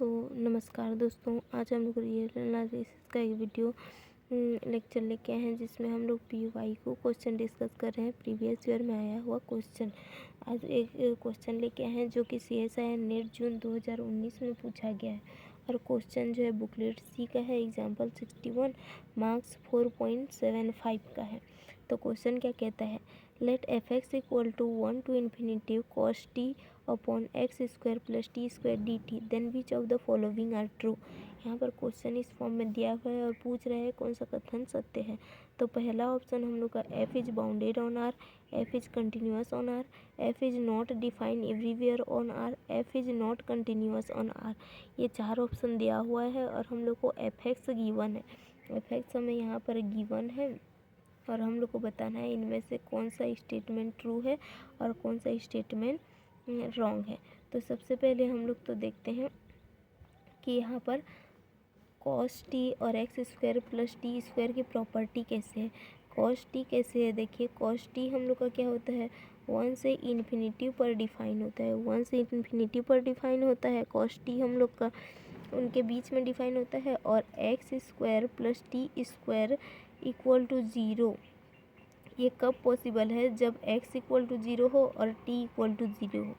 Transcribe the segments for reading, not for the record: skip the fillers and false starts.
तो नमस्कार दोस्तों, आज हम लोग रियल एनालिसिस का एक वीडियो लेक्चर लेके आए हैं जिसमें हम लोग पीवाई को क्वेश्चन डिस्कस कर रहे हैं। प्रीवियस ईयर में आया हुआ क्वेश्चन आज एक क्वेश्चन लेके आए हैं जो कि CSIR नेट जून 2019 में पूछा गया है। और क्वेश्चन जो है बुकलेट सी का है, एग्जाम्पल 61, मार्क्स 4.75 का है। तो क्वेश्चन क्या कहता है, let f(x) equal to 1 to infinity cos t upon x square plus t square d t, then which of the following are true. यहाँ पर क्वेश्चन इस फॉर्म में दिया हुआ है और पूछ रहा है कौन सा कथन सत्य है। तो पहला ऑप्शन हम लोग का f is bounded on R, f is continuous on R, f is not defined everywhere on R, f is not continuous on R. ये चार ऑप्शन दिया हुआ है और हम लोग को f(x) गिवन है। f(x) हमें यहाँ पर गिवन है और हम लोग को बताना है इनमें से कौन सा स्टेटमेंट ट्रू है और कौन सा स्टेटमेंट रॉन्ग है। तो सबसे पहले हम लोग तो देखते हैं कि यहाँ पर cos t और x square plus t square की प्रॉपर्टी कैसे है। cos t कैसे है, देखिए cos t हम लोग का क्या होता है, 1 से इन्फिनिटी पर डिफाइन होता है, 1 से इन्फिनिटी पर डिफाइन होता है। cos t हम लोग का उनके बीच में डिफाइन होता है। और x square plus t square equal to 0, ये कब पॉसिबल है, जब x इक्वल टू 0 हो और t इक्वल टू 0 हो,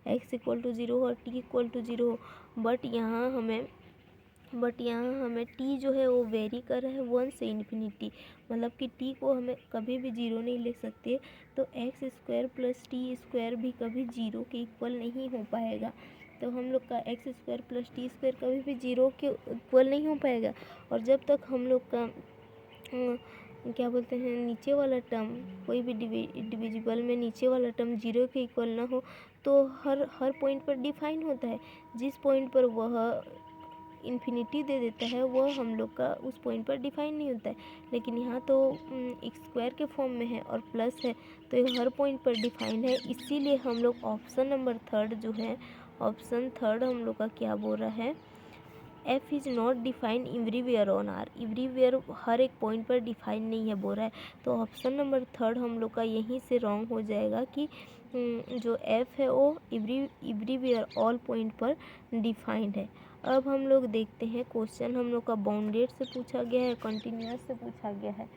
x इक्वल टू 0 हो और t इक्वल टू 0 हो। बट यहाँ हमें t जो है वो वेरी कर रहा है 1 से इन्फिनिटी, मतलब कि t को हमें कभी भी 0 नहीं ले सकते। तो x square plus t square भी कभी 0 के इक्वल नहीं हो पाएगा। तो हम लोग का x square plus t square कभी भी 0 के इक्वल नहीं हो पाएगा। और जब तक हम लोग का क्या बोलते हैं, नीचे वाला टर्म कोई भी डिविजिबल में नीचे वाला टर्म 0 के इक्वल ना हो, तो हर पॉइंट पर डिफाइन होता है। जिस पॉइंट पर वह इन्फिनिटी दे देता है वह हम लोग का उस पॉइंट पर डिफाइन नहीं होता है। लेकिन यहाँ तो स्क्वायर के फॉर्म में है और प्लस है, तो ये हर पॉइंट पर डिफाइन है। इसीलिए हम लोग ऑप्शन नंबर थर्ड जो है, ऑप्शन थर्ड हम लोग का क्या बोल रहा है, f is not defined everywhere on R, everywhere हर एक पॉइंट पर डिफाइन नहीं है बोल रहा है। तो ऑप्शन नंबर थर्ड हम लोग का यहीं से रॉन्ग हो जाएगा कि जो f है वो एवरीवेयर ऑल पॉइंट पर डिफाइंड है। अब हम लोग देखते हैं क्वेश्चन हम लोग का बाउंडेड से पूछा गया है, कंटिन्यूस से पूछा गया है।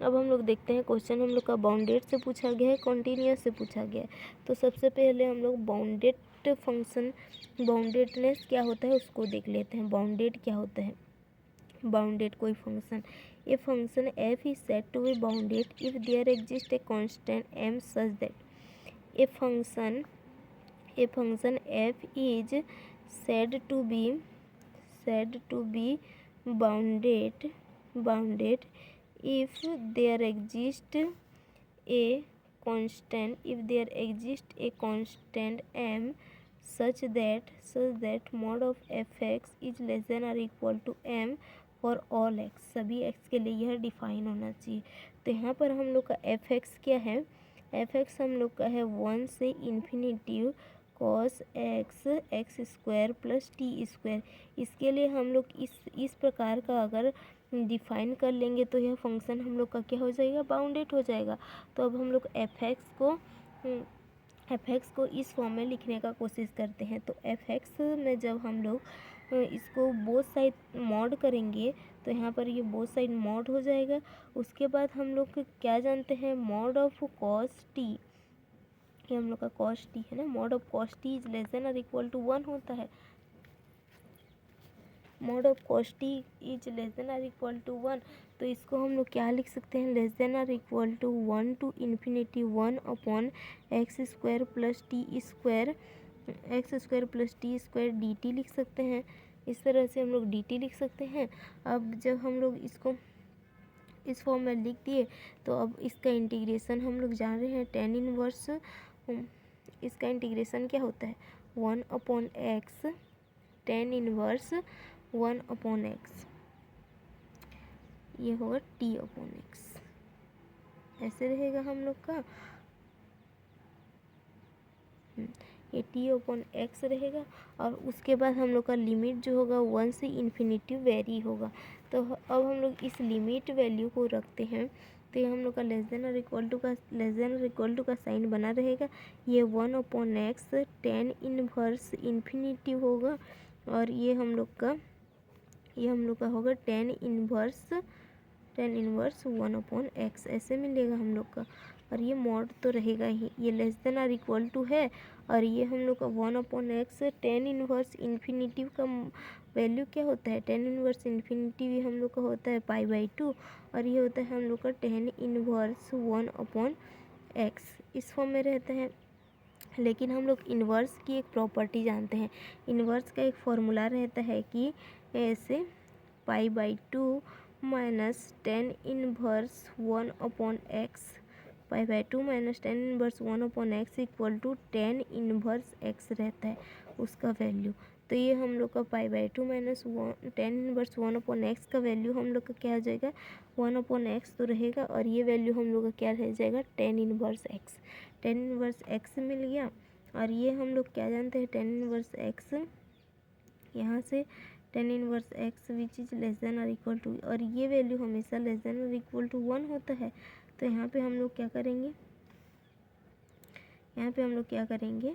अब हम लोग देखते हैं क्वेश्चन हम लोग का बाउंडेड से पूछा गया है, कंटिन्यूस से पूछा गया है। तो सबसे पहले हम लोग बाउंडेड फंक्शन, बाउंडेडनेस क्या होता है उसको देख लेते हैं। बाउंडेड क्या होता है, बाउंडेड कोई function, a function f is said to be bounded if there exists a constant m such that a function f is said to be bounded if there exists a constant m such that mod of f(x) is less than or equal to m for all x, सभी x के लिए यह define होना चाहिए। तो यहाँ पर हम लोग का f(x) क्या है, f(x) हम लोग का है 1 से infinity cos x square plus t square. इसके लिए हम लोग इस प्रकार का अगर डिफाइन कर लेंगे तो यह फंक्शन हम लोग का क्या हो जाएगा, बाउंडेड हो जाएगा। तो अब हम लोग f(x) को इस फॉर्म में लिखने का कोशिश करते हैं। तो f(x) में जब हम लोग इसको बोथ साइड मॉड करेंगे तो यहाँ पर ये बोथ साइड मॉड हो जाएगा। उसके बाद हम लोग क्या जानते हैं, मॉड ऑफ cos t, ये हम लोग का cos t है ना, mod of cos t is less than और इक्वल टू 1 होता है। Mod of cos t is less than और इक्वल टू 1, तो इसको हम लोग क्या लिख सकते हैं, लेस देन और equal to 1 to infinity 1 upon x square plus t square d t लिख सकते हैं। इस तरह से हम लोग डी टी लिख सकते हैं। अब जब हम लोग इसको इस फॉर्म में लिख दिए तो अब इसका इंटीग्रेशन हम लोग जान रहे हैं, tan इनवर्स, इसका इंटीग्रेशन क्या होता है, 1 upon x, tan inverse 1 upon x, ये होगा t अपॉन एक्स, ऐसे रहेगा हम लोग का, ये t अपॉन एक्स रहेगा। और उसके बाद हम लोग का लिमिट जो होगा 1 से इन्फिनिटी वेरी होगा। तो अब हम लोग इस लिमिट वैल्यू को रखते हैं तो ये हम लोग का लेस देन और इक्वल टू का साइन बना रहेगा। ये 1 upon x tan inverse infinity होगा और ये हम लोग का होगा टेन इनवर्स 1/x ऐसे मिलेगा हम लोग का। और ये मॉड तो रहेगा ही, ये लेस देन और इक्वल टू है। और ये हम लोग का 1/x टेन इनवर्स इन्फिनिटिव का वैल्यू क्या होता है, टेन इनवर्स इन्फिनिटिव ये हम लोग का होता है π/2 और ये होता है हम लोग का टेन इनवर्स 1/x इस फॉर्म में रहता है। लेकिन हम लोग इन्वर्स की एक प्रॉपर्टी जानते हैं, इन्वर्स का एक फॉर्मूला रहता है कि ऐसे π/2 minus tan inverse 1/x π/2 minus tan inverse 1/x equal to tan inverse x रहता है उसका वैल्यू। तो ये हम लोग का π/2 माइनस टेन इनवर्स 1/x का वैल्यू हम लोग का क्या आ जाएगा, 1/x तो रहेगा और ये वैल्यू हम लोग का क्या रह जाएगा, टेन इनवर्स x मिल गया। और ये हम लोग क्या जानते हैं, टेन इनवर्स x यहाँ से ten inverse x which is less than और इक्वल टू, और ये वैल्यू हमेशा लेस देन और इक्वल टू 1 होता है। तो यहाँ पे हम लोग क्या करेंगे,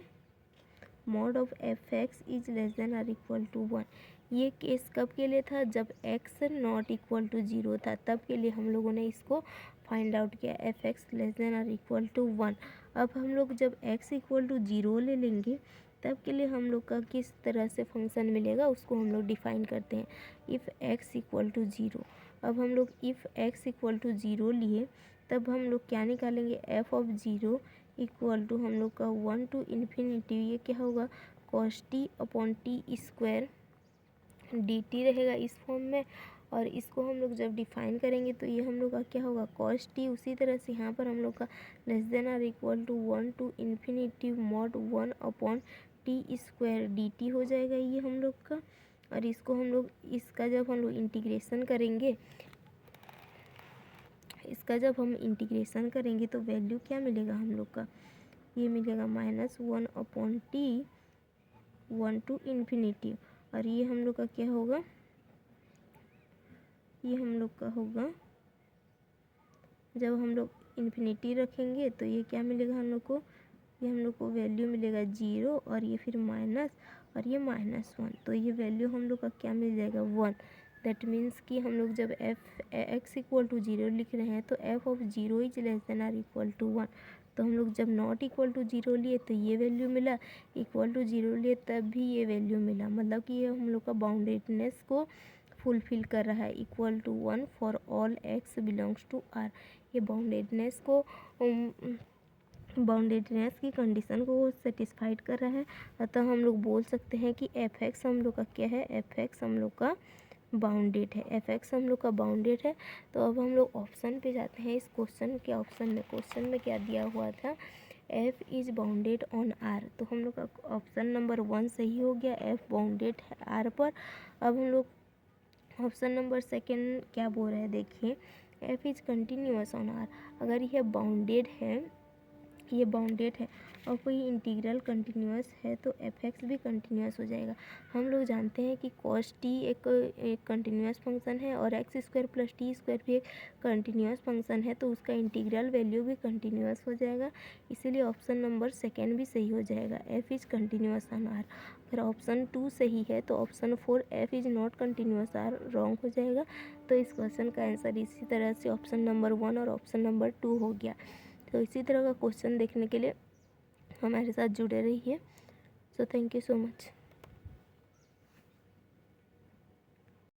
mod of f(x) is less than और इक्वल टू 1। ये केस कब के लिए था, जब x नॉट इक्वल टू 0 था, तब के लिए हम लोगों ने इसको फाइंड आउट किया f(x) लेस देन और इक्वल टू 1। अब हम लोग जब x इक्वल टू 0 ले लेंगे तब के लिए हम लोग का किस तरह से फंक्शन मिलेगा उसको हम लोग डिफाइन करते हैं, इफ़ x इक्वल टू 0। अब हम लोग इफ़ x इक्वल टू 0 लिए तब हम लोग क्या निकालेंगे, f(0) इक्वल टू हम लोग का 1 टू इन्फिनिटी, ये क्या होगा, cos t/t² dt रहेगा इस फॉर्म में। और इसको हम लोग जब डिफाइन करेंगे तो ये हम लोग का क्या होगा, cos t। उसी तरह से यहाँ पर हम लोग का लेस देन और equal to 1 to infinity mod 1/t² dt हो जाएगा ये हम लोग का। और इसको हम लोग इसका जब हम लोग इंटीग्रेशन करेंगे तो वैल्यू क्या मिलेगा हम लोग का, ये मिलेगा -1/t 1 टू इन्फिनिटी। और ये हम लोग का क्या होगा, ये हम लोग का होगा जब हम लोग इन्फिनिटी रखेंगे तो ये क्या मिलेगा हम लोग को, ये हम लोग को वैल्यू मिलेगा 0 और ये फिर माइनस और ये -1। तो ये वैल्यू हम लोग का क्या मिल जाएगा, 1। दैट मीन्स कि हम लोग जब x इक्वल टू 0 लिख रहे हैं तो f(0) इज लेस देन और इक्वल टू 1। तो हम लोग जब नॉट इक्वल टू 0 लिए तो ये वैल्यू मिला, इक्वल टू 0 लिए तब भी ये वैल्यू मिला, मतलब कि ये हम लोग का बाउंडेडनेस को फुलफिल कर रहा है, equal to 1 for all x belongs to r। ये बाउंडेडनेस की कंडीशन को सेटिस्फाइड कर रहा है। अतः हम लोग बोल सकते हैं कि f(x) हम लोग का क्या है, f(x) हम लोग का बाउंडेड है, f(x) हम लोग का बाउंडेड है। तो अब हम लोग ऑप्शन पे जाते हैं, इस क्वेश्चन के क्वेश्चन में क्या दिया हुआ था, f is bounded on r। तो हम लोग का ऑप्शन नंबर 1 सही हो गया, f बाउंडेड है r पर। अब हम लोग ऑप्शन नंबर 2 क्या बोल रहे हैं, देखिए, f is continuous on r। अगर यह बाउंडेड है और कोई इंटीग्रल कंटिन्यूअस है तो f(x) भी कंटिन्यूअस हो जाएगा। हम लोग जानते हैं कि cos t एक कंटिन्यूअस फंक्शन है और x² + t² भी एक कंटिन्यूअस फंक्शन है, तो उसका इंटीग्रल वैल्यू भी कंटिन्यूअस हो जाएगा। इसीलिए ऑप्शन नंबर 2 भी सही हो जाएगा, f is continuous on r। अगर ऑप्शन 2 सही है तो option 4 f is not continuous r wrong हो जाएगा। तो इस क्वेश्चन का आंसर इसी तरह से ऑप्शन नंबर 1 और ऑप्शन नंबर 2 हो गया। तो इसी तरह का क्वेश्चन देखने के लिए हमारे साथ जुड़े रहिए। So thank you so much.